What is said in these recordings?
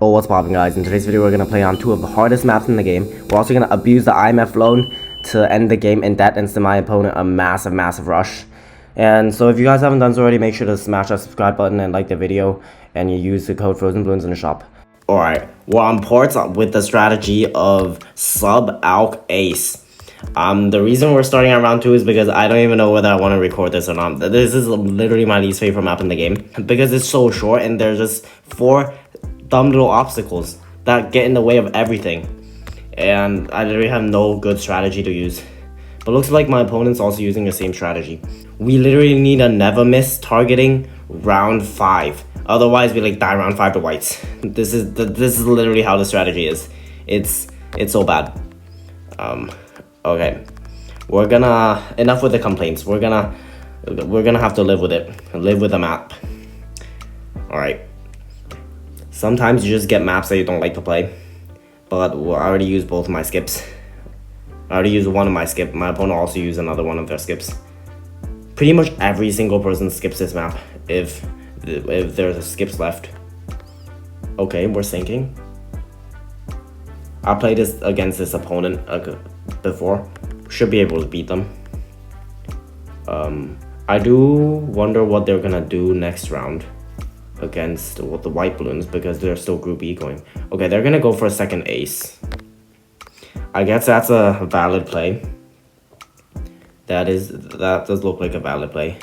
Oh, what's poppin', guys? In today's video, we're gonna play on two of the hardest maps in the game. We're also gonna abuse the IMF loan to end the game, and that ends to my opponent a massive rush. And so if you guys haven't done so already, make sure to smash that subscribe button and like the video, and you use the code FrozenBloons in the shop. Alright, we're on ports with the strategy of sub-alk ace. The reason we're starting at round 2 is because I don't even know whether I want to record this or not. This is literally my least favorite map in the game because it's so short and there's just 4 dumb little obstacles that get in the way of everything, and I literally have no good strategy to use. But looks like my opponent's also using the same strategy. We literally need a never miss targeting round 5, otherwise we die round 5 to whites. This is literally how the strategy is. It's so bad. Okay, we're gonna enough with the complaints. We're gonna have to live with it, live with the map. All right. Sometimes you just get maps that you don't like to play, but I already used both of my skips. I already used one of my skip. My opponent also used another one of their skips. Pretty much every single person skips this map if there's skips left. Okay, we're sinking. I played this against this opponent before. Should be able to beat them. I do wonder what they're gonna do next round against the white balloons, because they're still group E going. Okay, they're gonna go for a second ace. I guess that's a valid play. That does look like a valid play,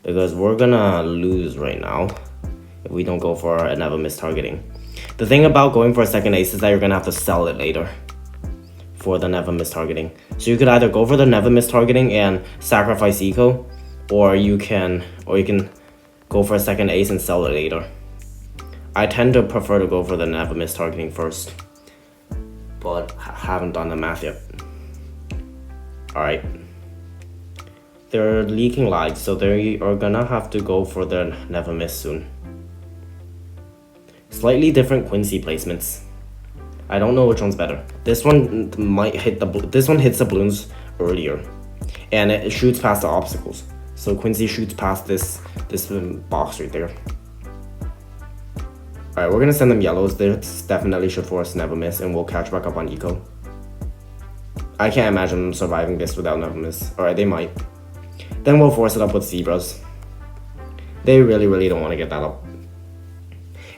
because we're gonna lose right now if we don't go for a never miss targeting. The thing about going for a second ace is that you're gonna have to sell it later for the never miss targeting. So you could either go for the never miss targeting and sacrifice eco, or you can go for a second ace and sell it later. I tend to prefer to go for the never miss targeting first, but haven't done the math yet. Alright. They're leaking lives, so they are gonna have to go for the never miss soon. Slightly different Quincy placements. I don't know which one's better. This one might hit this one hits the balloons earlier, and it shoots past the obstacles. So Quincy shoots past this box right there. Alright, we're gonna send them yellows. This definitely should force never miss, and we'll catch back up on eco. I can't imagine them surviving this without never miss. Alright, they might. Then we'll force it up with zebras. They really don't want to get that up.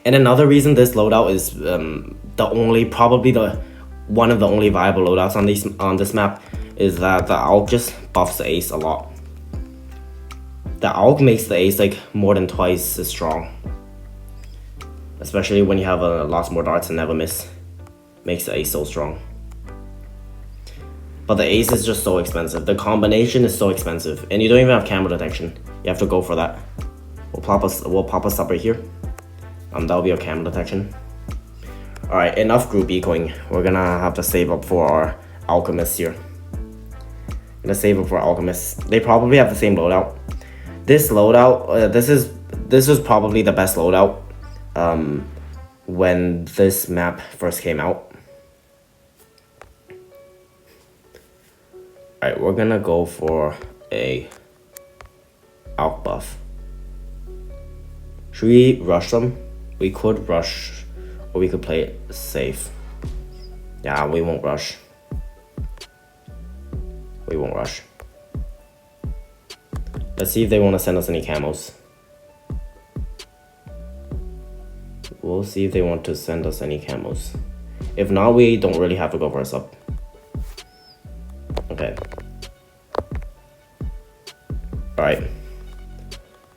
And another reason this loadout is probably one of the only viable loadouts on this map is that the AUK just buffs the ace a lot. The AUK makes the ace more than twice as strong. Especially when you have lots more darts and never miss. Makes the ace so strong. But the ace is just so expensive. The combination is so expensive. And you don't even have camera detection. You have to go for that. We'll pop us up right here. That'll be our camera detection. Alright, enough group ecoing. We're gonna have to save up for our alchemists here. Gonna save up for our alchemists. They probably have the same loadout. This loadout, this is probably the best loadout when this map first came out. Alright, we're gonna go for a AUK buff. Should we rush them? We could rush, or we could play it safe. Yeah, we won't rush. We won't rush. Let's see if they want to send us any camos. We'll see if they want to send us any camos. If not, we don't really have to go for a sub. Okay. Alright.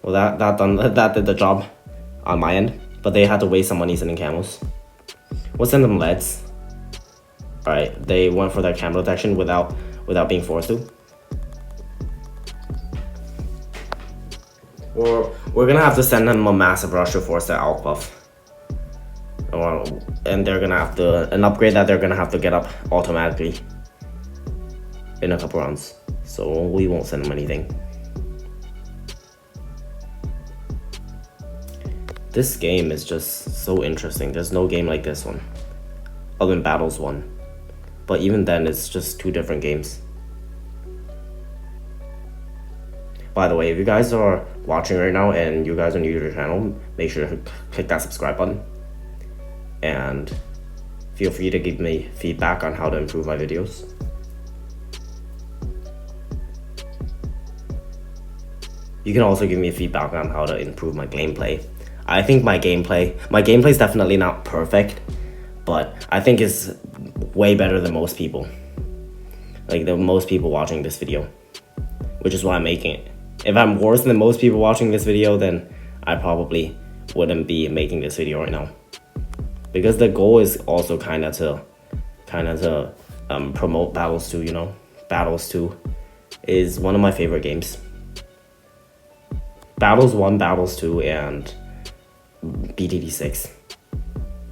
Well, that did the job on my end, but they had to waste some money sending camos. We'll send them leads. Alright, they went for their camera detection without being forced to. Or we're gonna have to send them a massive rush to force their AUK buff. And they're gonna have to an upgrade that they're gonna have to get up automatically in a couple rounds. So we won't send them anything. This game is just so interesting. There's no game like this one, other than Battles 1. But even then, it's just 2 different games. By the way, if you guys are watching right now and you guys are new to the channel, make sure to click that subscribe button. and feel free to give me feedback on how to improve my videos. You can also give me feedback on how to improve my gameplay. I think my gameplay is definitely not perfect, but I think it's way better than most people. Like the most people watching this video, which is why I'm making it. If I'm worse than most people watching this video, then I probably wouldn't be making this video right now. Because the goal is also kind of to promote Battles 2, you know? Battles 2 is one of my favorite games. Battles 1, Battles 2, and BTD 6.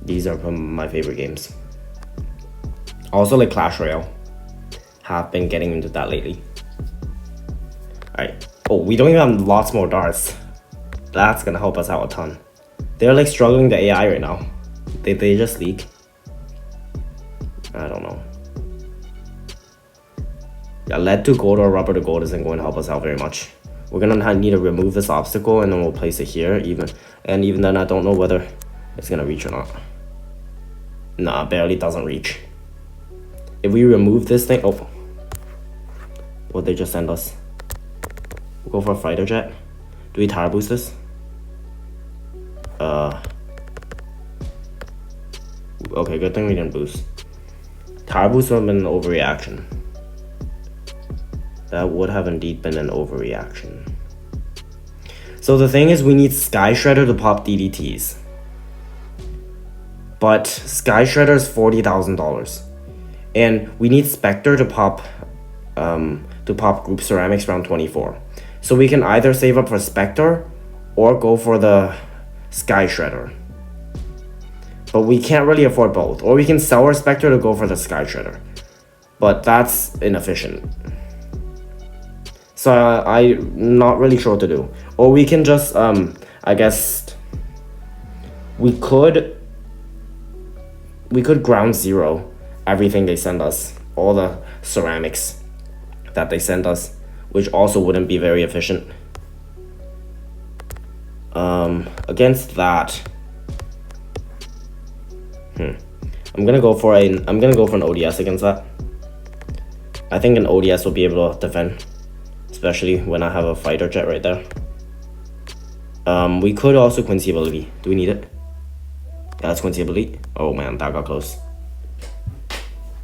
These are my favorite games. Also like Clash Royale. Have been getting into that lately. Alright. Oh, we don't even have lots more darts. That's gonna help us out a ton. They're like struggling the AI right now. They just leak. I don't know. Yeah, lead to gold or rubber to gold isn't going to help us out very much. We're gonna need to remove this obstacle and then we'll place it here. Even then, I don't know whether it's gonna reach or not. Nah, barely doesn't reach. If we remove this thing, oh, what they just send us? We'll go for a fighter jet. Do we tire boost this? Okay, good thing we didn't boost. Tire boost would have been an overreaction. That would have indeed been an overreaction. So the thing is, we need Sky Shredder to pop DDTs. But Sky Shredder is $40,000. And we need Spectre to pop Group Ceramics round 24. So we can either save up for Spectre or go for the Sky Shredder. But we can't really afford both. Or we can sell our Spectre to go for the Sky Shredder. But that's inefficient. So I'm not really sure what to do. Or we can just, I guess, we could ground zero everything they send us. All the ceramics that they send us, which also wouldn't be very efficient. Against that, I'm gonna go for an ODS against that. I think an ODS will be able to defend, especially when I have a fighter jet right there. We could also Quincy ability. Do we need it? Yeah, that's Quincy ability. Oh man, that got close.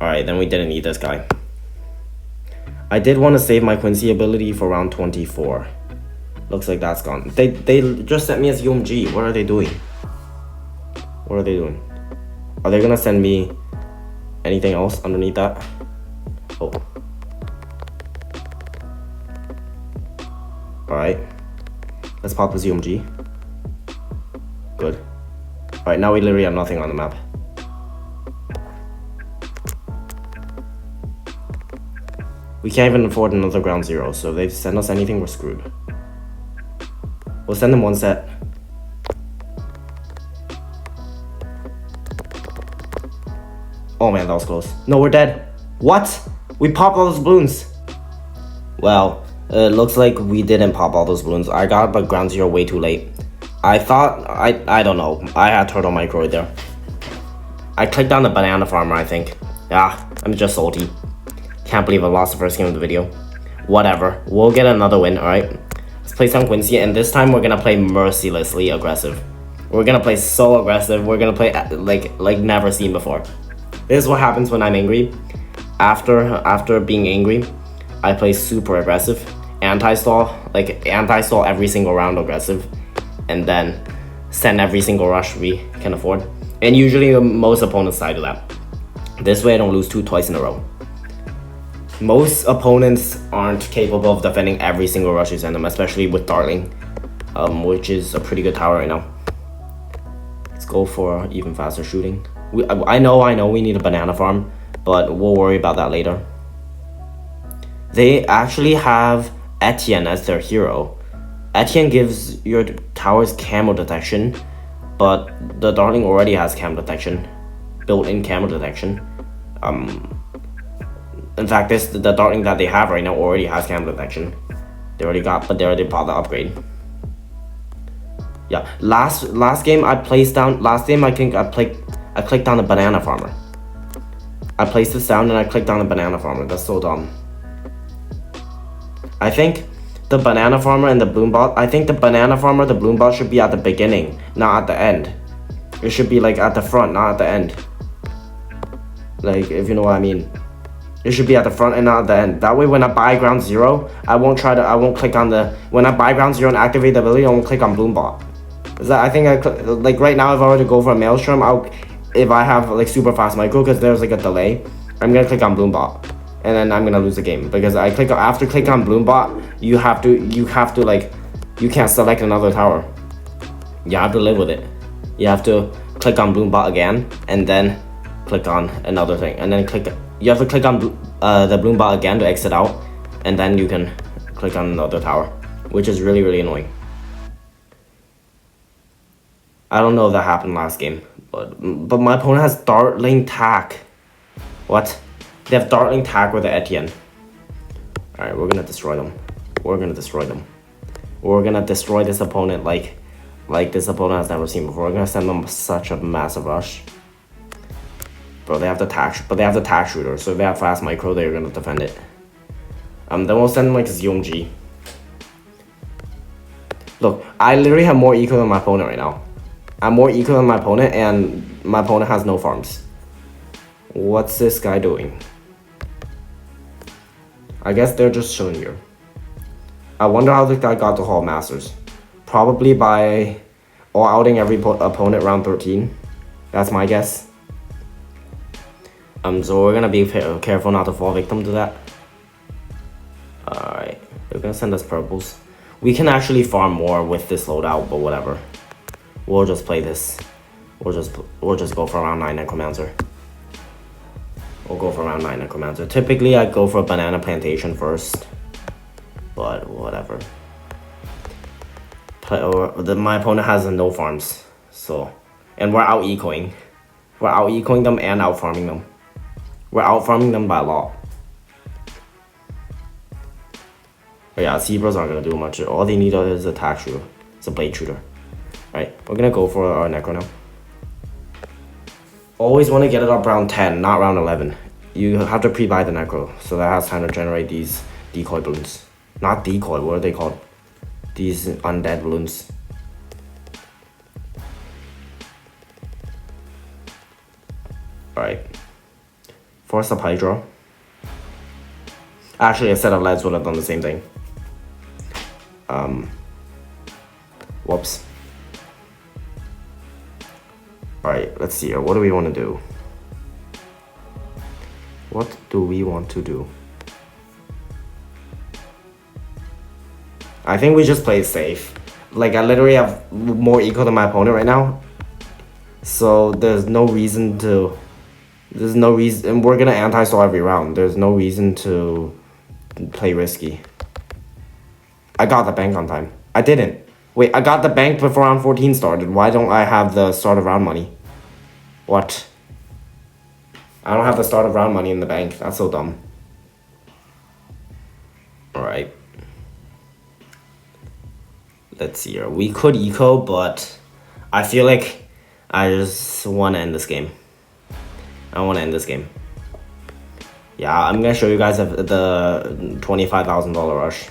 Alright, then we didn't need this guy. I did want to save my Quincy ability for round 24. Looks like that's gone. They just sent me as UMG. What are they doing? What are they doing? Are they gonna send me anything else underneath that? Oh. Alright. Let's pop this UMG. Good. Alright, now we literally have nothing on the map. We can't even afford another ground zero, so if they send us anything, we're screwed. We'll send them one set. Oh man, that was close. No, we're dead. What? We popped all those balloons. Well, it looks like we didn't pop all those balloons. I got the ground zero way too late. I thought, I don't know. I had turtle micro right there. I clicked on the banana farmer, I think. Ah, I'm just salty. Can't believe I lost the first game of the video. Whatever, we'll get another win, alright? Let's play some Quincy, and this time we're gonna play mercilessly aggressive. We're gonna play so aggressive, we're gonna play like never seen before. This is what happens when I'm angry. After being angry, I play super aggressive. Anti-stall every single round aggressive. And then send every single rush we can afford. And usually most opponents side of that. This way I don't lose twice in a row. Most opponents aren't capable of defending every single rush you send them, especially with Darling, which is a pretty good tower right now. Let's go for even faster shooting. I know we need a banana farm, but we'll worry about that later. They actually have Etienne as their hero. Etienne gives your towers camo detection, but the Darling already has camo detection, built-in camo detection. In fact, the Darling that they have right now already has camo detection. They already bought the upgrade. Yeah, last game I placed down. Last game I think I I clicked on the banana farmer. I placed this down and I clicked on the banana farmer. That's so dumb. I think the banana farmer and the bloom bot. I think the banana farmer, the bloom bot should be at the beginning, not at the end. It should be like at the front, not at the end. Like, if you know what I mean. It should be at the front and not at the end. That way, when I buy ground 0, I won't click on the. When I buy ground 0 and activate the ability, I won't click on bloom bot. I think like right now, if I were to go for a maelstrom, if I have like super fast micro, because there's like a delay, I'm gonna click on bloom bot, and then I'm gonna lose the game because after clicking on bloom bot, you have to like, you can't select another tower. You have to live with it. You have to click on bloom bot again, and then click on another thing, and then you have to click on the bloom bot again to exit out, and then you can click on another tower, which is really, really annoying. I don't know if that happened last game, but my opponent has Dartling Tack. What? They have Dartling Tack with the Etienne. Alright, we're gonna destroy them. We're gonna destroy them. We're gonna destroy this opponent like this opponent has never seen before. We're gonna send them such a massive rush. Bro, they have the tack shooter, so if they have fast micro, they're gonna defend it. Then we'll send them like ZOMG. Look, I literally have more eco than my opponent right now. I'm more eco than my opponent, and my opponent has no farms. What's this guy doing? I guess they're just chilling here. I wonder how this guy got to Hall Masters. Probably by all-outing every opponent round 13. That's my guess. So we're gonna be careful not to fall victim to that. Alright, they're gonna send us purples. We can actually farm more with this loadout, but whatever. We'll just play this. We'll just go for round 9 Necromancer. We'll go for round 9 Necromancer. Typically, I go for a banana plantation first, but whatever. My opponent has no farms, so, and we're out ecoing. We're out ecoing them and out farming them. We're out farming them by a lot. But yeah, zebras aren't gonna do much. All they need is a tack shooter. It's a blade shooter. Alright, we're gonna go for our Necro now. Always want to get it up round 10, not round 11. You have to pre-buy the Necro, so that has time to generate these decoy balloons. Not decoy, what are they called? These undead balloons. Alright. Force up Hydra. Actually, a set of leads would have done the same thing. Whoops. Alright, let's see here. What do we want to do? What do we want to do? I think we just play it safe. Like, I literally have more eco than my opponent right now. So, there's no reason to... and we're gonna anti-stall every round. There's no reason to play risky. I got the bank on time. I didn't. Wait, I got the bank before round 14 started. Why don't I have the start of round money? What? I don't have the start of round money in the bank. That's so dumb. Alright. Let's see here. We could eco, but I feel like I just want to end this game. I want to end this game. Yeah, I'm going to show you guys the $25,000 rush.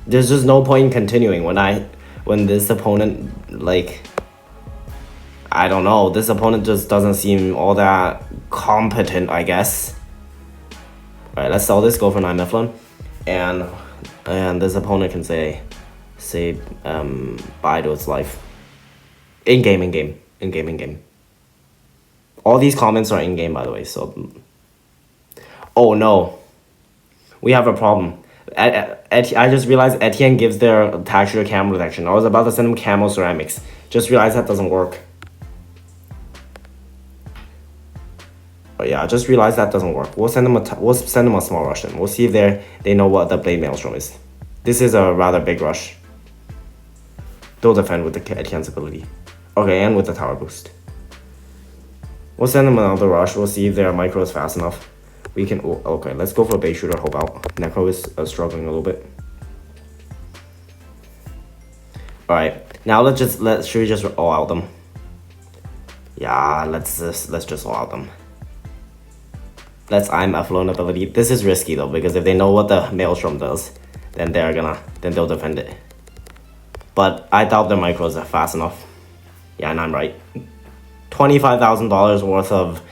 There's just no point in continuing when this opponent, like, I don't know, this opponent just doesn't seem all that competent, I guess. Alright, let's sell this, go for 9 Mifflin, and this opponent can say bye to its life. In game. All these comments are in game, by the way, so. Oh no, we have a problem. I just realized Etienne gives their tack shooter camo protection. I was about to send them camo ceramics. Just realized that doesn't work. But yeah, I just realized that doesn't work. We'll send them a small rush then. We'll see if they know what the Blade Maelstrom is. This is a rather big rush. They'll defend with the Etienne's ability. Okay, and with the tower boost. We'll send them another rush. We'll see if their micro is fast enough. We can. Okay, let's go for a base shooter. Hope out. Necro is struggling a little bit. All right, now should we just all out them? Yeah, let's just allow them. Let's IMF loan ability. This is risky though, because if they know what the Maelstrom does, then they'll defend it. But I doubt their micros are fast enough. Yeah, and I'm right. $25,000 worth of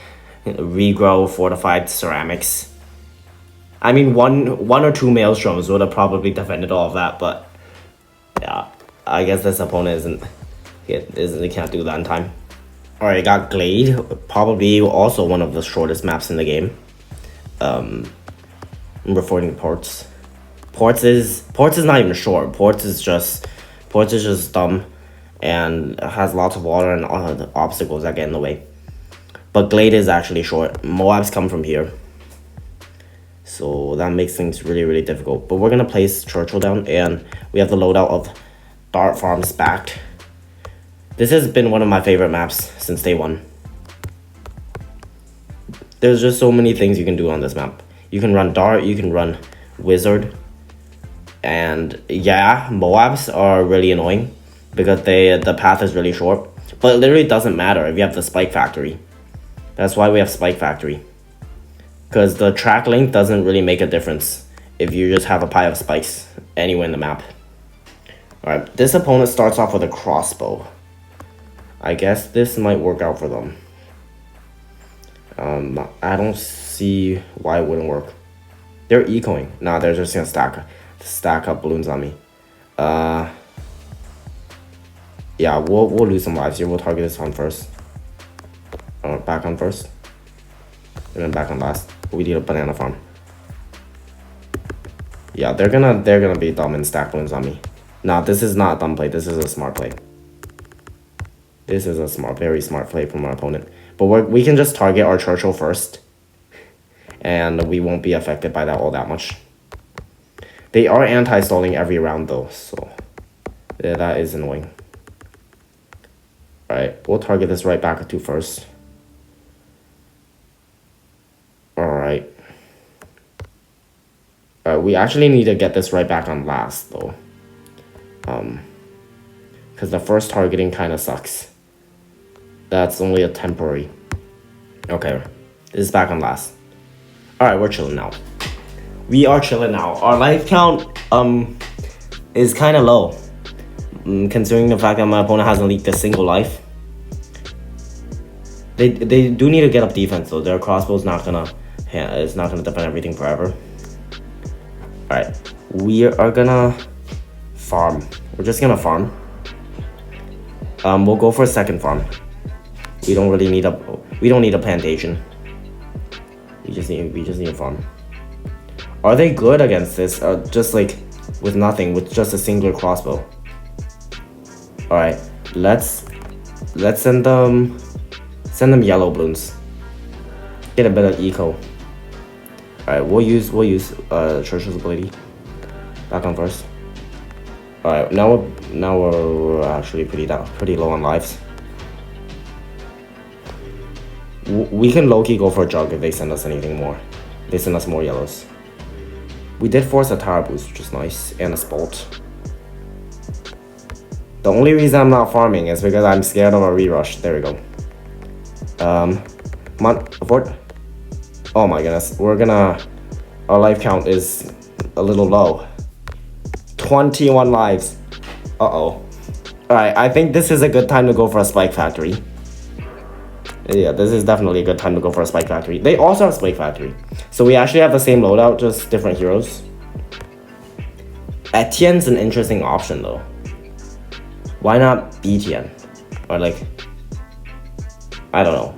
regrow fortified ceramics. I mean, one or two Maelstroms would have probably defended all of that, but yeah, I guess this opponent they can't do that in time. Alright, got Glade, probably also one of the shortest maps in the game. I'm reporting Ports. Ports is not even short. Ports is just dumb and has lots of water and the obstacles that get in the way. But Glade is actually short. Moabs come from here, so that makes things really, really difficult. But we're gonna place Churchill down, and we have the loadout of Dart Farms backed. This has been one of my favorite maps since day one. There's just so many things you can do on this map. You can run Dart, you can run Wizard, and yeah, Moabs are really annoying because the path is really short. But it literally doesn't matter if you have the Spike Factory. That's why we have Spike Factory. Because the track length doesn't really make a difference if you just have a pile of spikes anywhere in the map. Alright, this opponent starts off with a crossbow. I guess this might work out for them. I don't see why it wouldn't work. They're ecoing. Nah, they're just gonna stack up balloons on me. Yeah, we'll lose some lives here. We'll target this one first. Back on first. And then back on last. We need a banana farm. Yeah, they're gonna be dumb and stack balloons on me. Nah, this is not a dumb play. This is a smart play. This is a very smart play from our opponent. But we can just target our Churchill first, and we won't be affected by that all that much. They are anti-stalling every round though, so yeah, that is annoying. Alright, we'll target this right back at 2 first. Alright. We actually need to get this right back on last though. Because the first targeting kind of sucks. That's only a temporary. Okay, this is back on last. Alright, we're chilling now. We are chilling now. Our life count is kind of low, considering the fact that my opponent hasn't leaked a single life. They do need to get up defense though. Their crossbow's not gonna defend everything forever. Alright, we are gonna farm. We're just gonna farm. We'll go for a second farm. We don't need a plantation. We just need a farm. Are they good against this? Just like with nothing, with just a singular crossbow. Alright, let's send them yellow balloons. Get a bit of eco. Alright, we'll use Churchill's ability. Back on first. Alright, now we're actually pretty low on lives. We can low-key go for a jug if they send us anything more. They send us more yellows. We did force a tower boost, which is nice, and a spalt. The only reason I'm not farming is because I'm scared of a re-rush. There we go. Come on, afford. Oh my goodness, our life count is a little low. 21 lives. Uh-oh. Alright, I think this is a good time to go for a Spike Factory. Yeah, this is definitely a good time to go for a Spike Factory. They also have Spike Factory. So we actually have the same loadout, just different heroes. Etienne's an interesting option though. Why not Etienne? Or like, I don't know.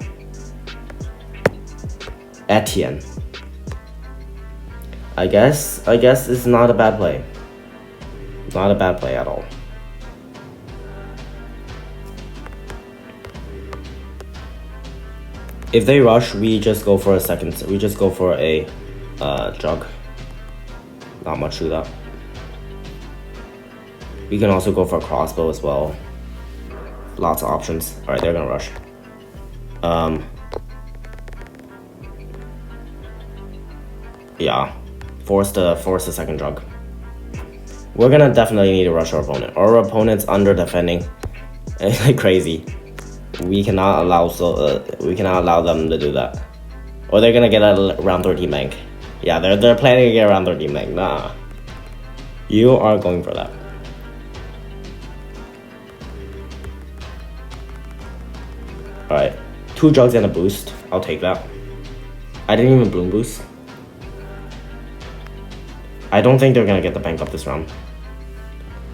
Etienne. I guess it's not a bad play. Not a bad play at all. If they rush, we just go for a second. We just go for a jug. Not much to that. We can also go for a crossbow as well. Lots of options. All right, they're gonna rush. Yeah, force the second jug. We're gonna definitely need to rush our opponent. Our opponent's under defending like crazy. we cannot allow them to do that, or they're gonna get a round 13 bank. Yeah, they're planning to get around 13 bank. Nah, you are going for that. All right, 2 jugs and a boost. I'll take that. I didn't even bloom boost. I don't think they're gonna get the bank up this round.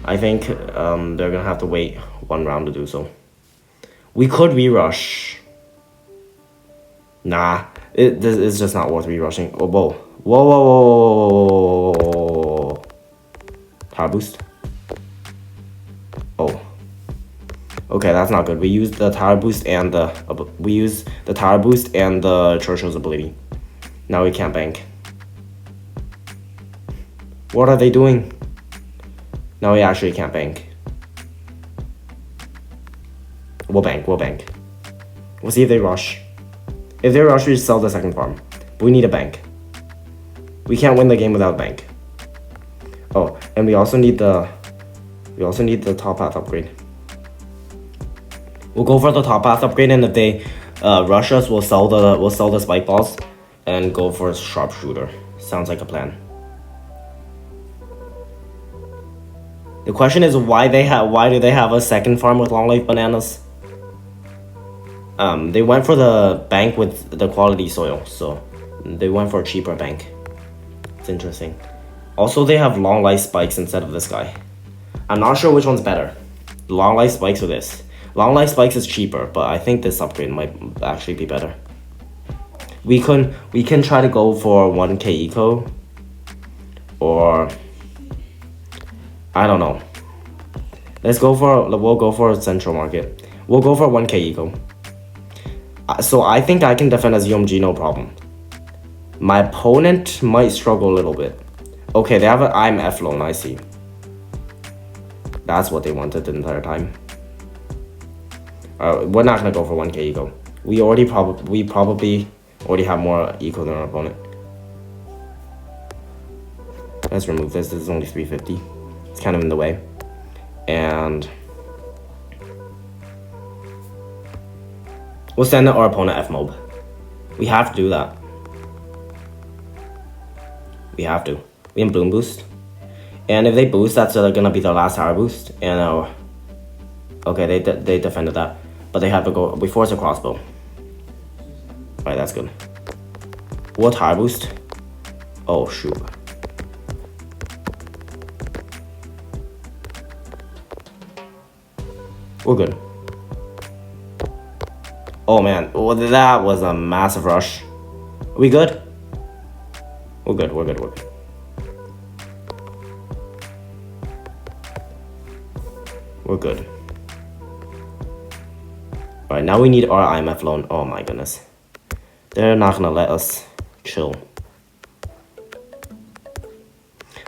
I think they're gonna have to wait 1 round to do so. We could re-rush. Nah, it's just not worth re-rushing. Oh, whoa. Whoa, whoa, whoa, whoa, whoa, whoa. Power boost. Oh. Okay, that's not good. We used the tower boost and the Churchill's ability. Now we can't bank. What are they doing? Now we actually can't bank. We'll bank. We'll see if they rush. If they rush, we just sell the second farm. But we need a bank. We can't win the game without a bank. Oh, and we also need the top path upgrade. We'll go for the top path upgrade, and if they rush us, we'll sell the spike balls and go for a sharpshooter. Sounds like a plan. The question is why do they have a second farm with long life bananas? They went for the bank with the quality soil, so they went for a cheaper bank. It's interesting. Also, they have long life spikes instead of this guy. I'm not sure which one's better, long life spikes or this. Long life spikes is cheaper, but I think this upgrade might actually be better. We can try to go for 1k eco, or I don't know. We'll go for a central market. We'll go for 1k eco. So I think I can defend as UMG no problem. My opponent might struggle a little bit. Okay, they have an IMF loan, I see. That's what they wanted the entire time. We're not gonna go for 1k eco. We probably already have more eco than our opponent. Let's remove this. This is only 350. It's kind of in the way. And we'll send our opponent F-Mob. We have to do that. We have to. We can Bloom Boost. And if they boost, that's gonna be their last tower boost. And okay, they defended that. But they have to go. We force a crossbow. Alright, that's good. What tower boost? Oh, shoot. We're good. Oh man, oh, that was a massive rush. Are we good? We're good. We're good. Alright, now we need our IMF loan. Oh my goodness. They're not gonna let us chill.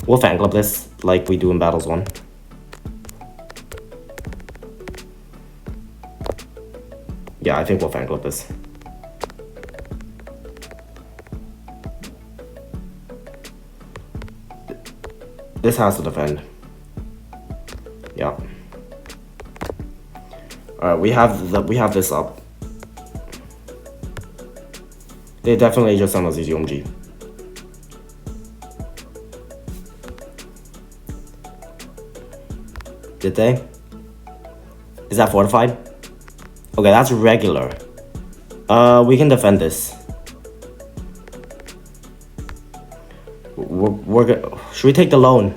We'll fan club this like we do in Battles 1. Yeah, I think we'll fan club this. This has to defend. Yeah. Alright, we have this up. They definitely just sent us these UMG. Did they? Is that fortified? Okay, that's regular. We can defend this. We're good. Should we take the loan?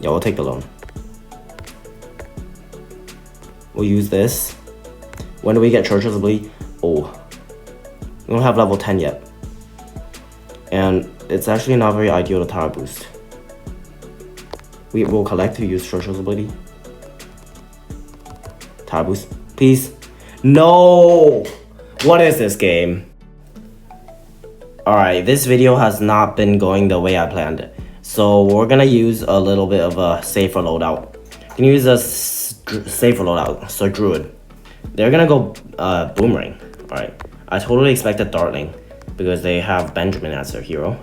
Yeah, we'll take the loan. We'll use this. When do we get Churchill's ability? Oh, we don't have level 10 yet. And it's actually not very ideal to tower boost. We will collect to use Churchill's ability. Tower boost, please. No! What is this game? Alright, this video has not been going the way I planned it. So we're gonna use a little bit of a safer loadout. You can use a safer loadout, so Druid. They're gonna go Boomerang. Alright, I totally expected Dartling because they have Benjamin as their hero.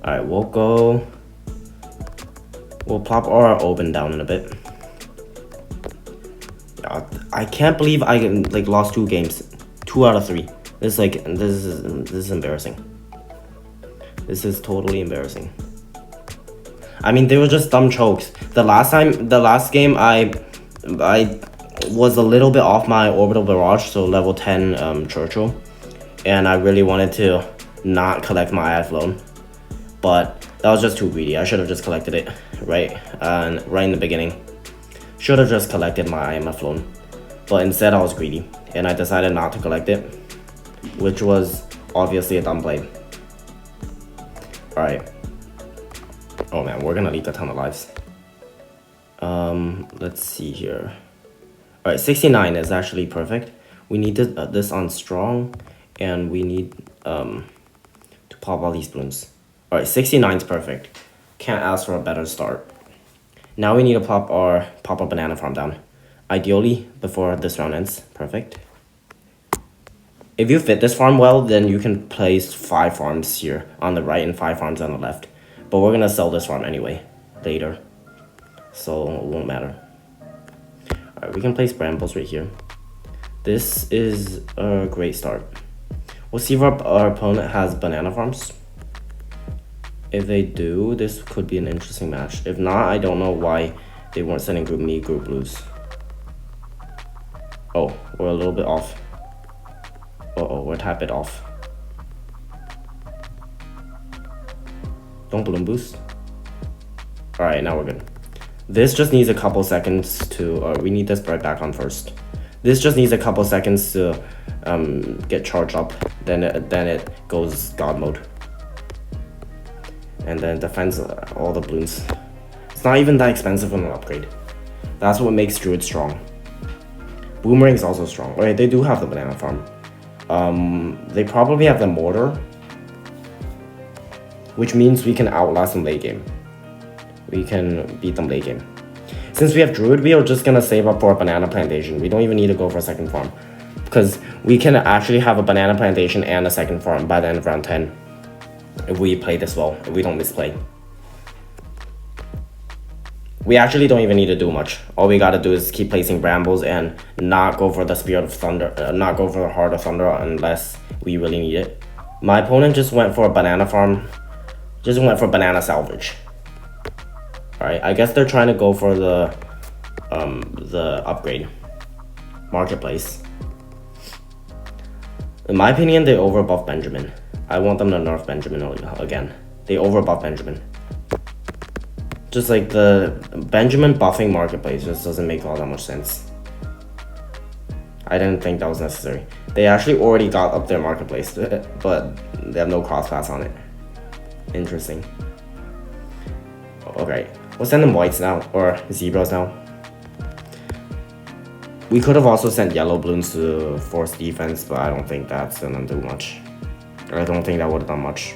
Alright, we'll plop our Oben down in a bit. I can't believe I like lost 2 games. 2 out of 3. This is embarrassing. This is totally embarrassing. I mean, they were just dumb chokes. The last game I was a little bit off my orbital barrage, so level 10 Churchill, and I really wanted to not collect my IF loan, but that was just too greedy. I should have just collected it right in the beginning. Should have just collected my IMF loan, but instead I was greedy and I decided not to collect it, which was obviously a dumb play. Alright. Oh man, we're gonna leak a ton of lives. Let's see here. Alright, 69 is actually perfect. We need this on strong, and we need to pop all these balloons. Alright, 69 is perfect. Can't ask for a better start. Now we need to pop our banana farm down. Ideally, before this round ends. Perfect. If you fit this farm well, then you can place 5 farms here on the right and 5 farms on the left. But we're gonna sell this farm anyway, later. So it won't matter. Alright, we can place brambles right here. This is a great start. We'll see if our opponent has banana farms. If they do, this could be an interesting match. If not, I don't know why they weren't sending group me, group blues. Oh, we're a little bit off. Uh-oh, we're a tad bit off. Don't balloon boost. Alright, now we're good. This just needs a couple seconds to... we need this right back on first. This just needs a couple seconds to get charged up. Then it goes God mode. And then defends all the balloons. It's not even that expensive on an upgrade. That's what makes Druid strong. Boomerang is also strong. Okay, they do have the banana farm. They probably have the mortar, which means we can outlast them late game. We can beat them late game. Since we have Druid, we are just gonna save up for a banana plantation. We don't even need to go for a second farm, because we can actually have a banana plantation and a second farm by the end of round 10. If we play this well, if we don't misplay. We actually don't even need to do much. All we gotta do is keep placing brambles and not go for the Spirit of Thunder, not go for the Heart of Thunder unless we really need it. My opponent just went for a banana farm, just went for banana salvage. Alright, I guess they're trying to go for the upgrade. Marketplace. In my opinion, they overbuff Benjamin. I want them to nerf Benjamin again. They overbuff Benjamin. Just like the Benjamin buffing Marketplace just doesn't make all that much sense. I didn't think that was necessary. They actually already got up their Marketplace, but they have no cross pass on it. Interesting. Okay, we'll send them whites now, or zebras now. We could have also sent yellow balloons to force defense, but I don't think that's gonna do much. I don't think that would have done much.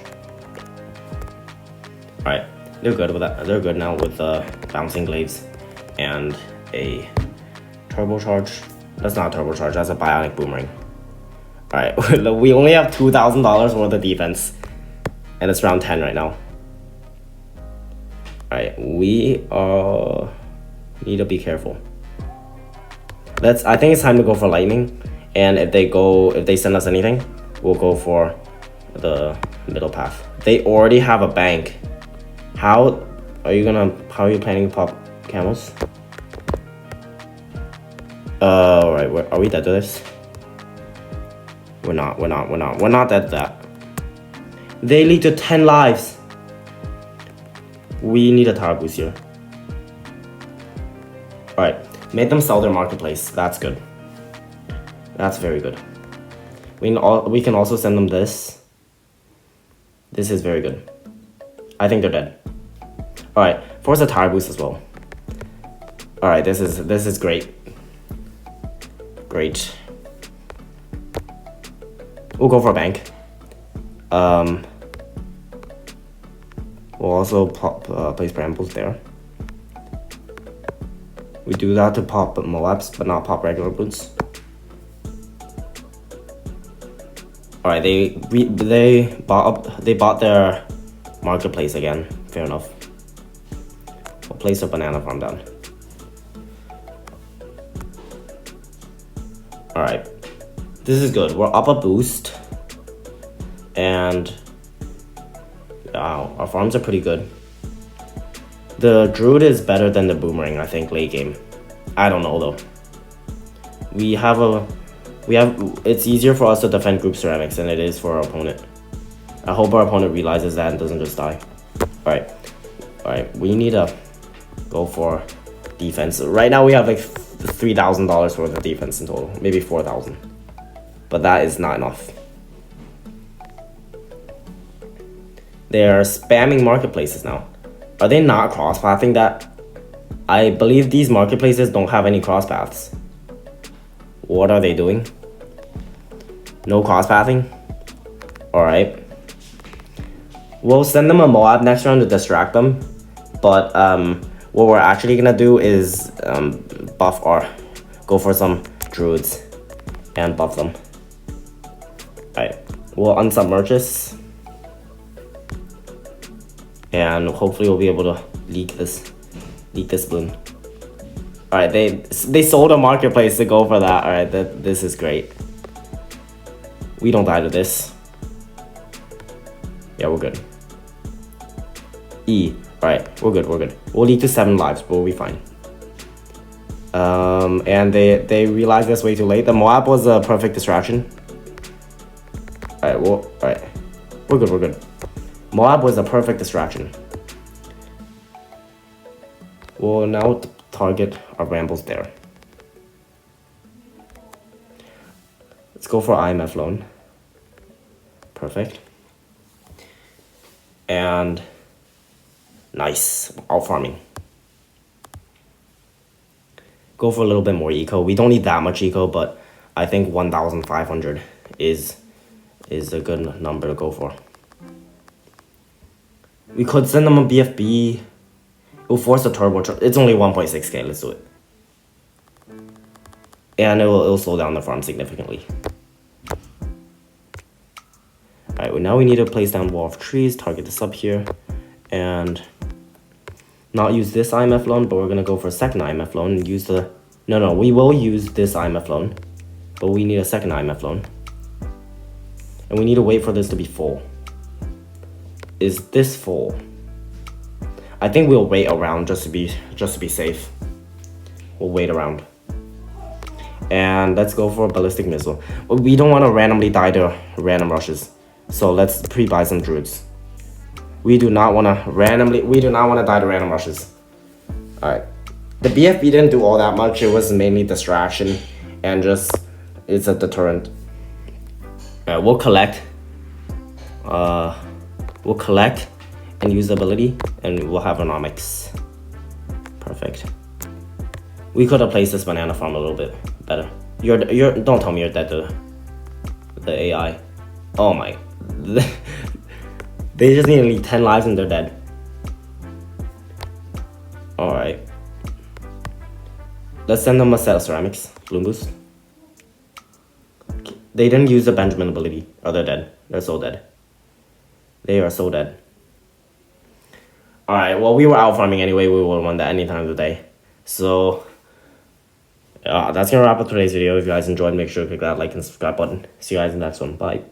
Alright, they're good with that. They're good now with the bouncing glaives and a turbocharge. That's not a turbocharge, that's a bionic boomerang. Alright, we only have $2,000 worth of defense. And it's round 10 right now. Alright, we need to be careful. I think it's time to go for lightning. And if they send us anything, we'll go for the middle path. They already have a bank. How are you planning to pop camels? Alright, are we dead to this? We're not dead to that. They lead to 10 lives. We need a tower boost here. Alright, made them sell their marketplace. That's good. That's very good. We can also send them this. This is very good. I think they're dead. Alright, force a tower boost as well. Alright, this is great. Great. We'll go for a bank. We'll also place brambles there. We do that to pop Moabs, but not pop regular balloons. Alright, they bought their marketplace again. Fair enough. We'll place a banana farm down. Alright. This is good. We're up a boost. And wow, our farms are pretty good. The Druid is better than the Boomerang, I think, late game. I don't know though. It's easier for us to defend group ceramics than it is for our opponent. I hope our opponent realizes that and doesn't just die. Alright, we need to go for defense. Right now we have like $3,000 worth of defense in total, maybe 4,000. But that is not enough. They are spamming marketplaces now. Are they not cross-pathing that? I believe these marketplaces don't have any cross-paths. What are they doing? No cross-pathing? Alright. We'll send them a Moab next round to distract them. But what we're actually gonna do is go for some Druids and buff them. Alright. We'll unsubmerge and hopefully we'll be able to leak this Bloon. Alright, they sold a marketplace to go for that. Alright, this is great. We don't die to this. Yeah, we're good. E. Alright, we're good. We'll leak to 7 lives, but we'll be fine. And they realized this way too late. The Moab was a perfect distraction. Alright, we're good. Moab was a perfect distraction. We'll now target our Rambles there. Let's go for IMF loan. Perfect. And nice, out farming. Go for a little bit more eco. We don't need that much eco, but I think 1,500 is a good number to go for. We could send them a BFB. It'll force a turbo. It's only 1.6k. Let's do it. And it'll slow down the farm significantly. Alright, well now we need to place down wall of trees, target this up here, and not use this IMF loan, but we're gonna go for a second IMF loan and use the... No, we will use this IMF loan, but we need a second IMF loan. And we need to wait for this to be full. Is this full? I think we'll wait around just to be safe. We'll wait around. And let's go for a ballistic missile. We don't want to randomly die to random rushes. So let's pre-buy some Druids. We do not want to die to random rushes. Alright. The BFB didn't do all that much. It was mainly distraction and just it's a deterrent. We'll collect. We'll collect and use the ability, and we'll have Anomics. Perfect. We could have placed this banana farm a little bit better. Don't tell me you're dead to the AI. Oh my. They just need to leave 10 lives and they're dead. Alright. Let's send them a set of ceramics. Bloom boost. They didn't use the Benjamin ability. Oh, they're dead. They're so dead. They are so dead. Alright, well, we were out farming anyway. We would have won that any time of the day. So, that's gonna wrap up today's video. If you guys enjoyed, make sure to click that like and subscribe button. See you guys in the next one. Bye.